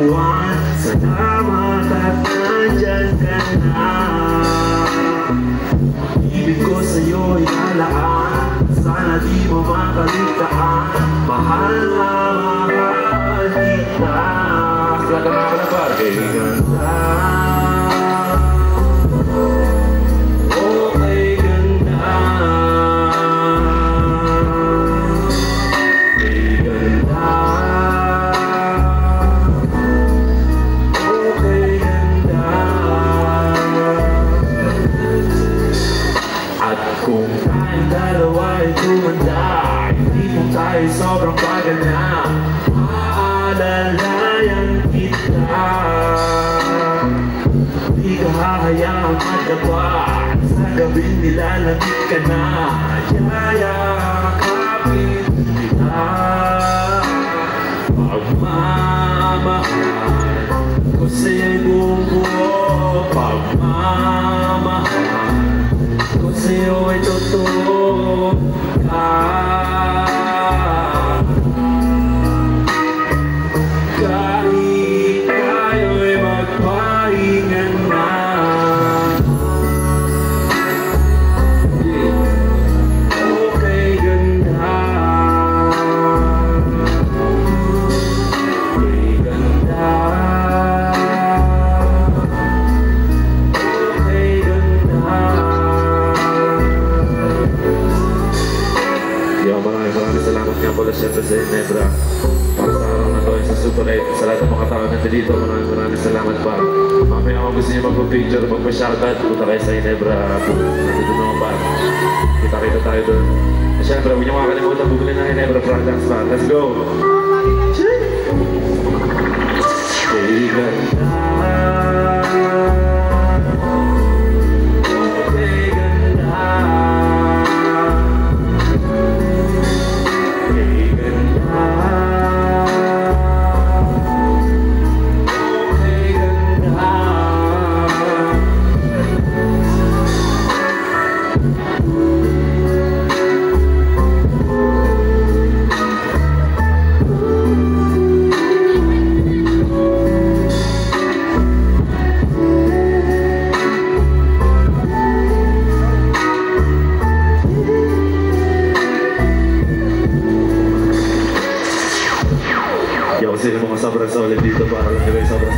buwan. Salamat at nandyan ka na. Ibig ko sa'yo'y halaan, sana di mo makaligtaan. Mahal na mahal kita. Sila ka na ba? Kay ganda. Kung tayong dalawa ay tumanda, hindi mo tayo sobrang bagal na. Aalalayan kita, di ka hahayaang magdapa. Sa gabing nilalamig ka na, yayakapin kita. Pagmamahal ko sa'yo'y buong buo. Pagmamahal ko sa'yo ay totoo. Kahit tayo'y magpahinga na. Okay, ganda. Okay, ganda. Maraming salamat nga pala siyempre sa Ginebra para sa araw na to ay sa Super 8. Sa lahat ng mga tao na dito, maraming salamat pa. Mamaya kung gusto niyo magpa-picture, magpa-shoutout, punta kayo sa Ginebra. Nandito naman pa. Kita-kita tayo doon. At siyempre, huwag niyo makakalimutan, bumili ng Ginebra products pa. Let's go! Hey, ganda. Yo, sino mga sobrang solid dito para lang kayo sobrang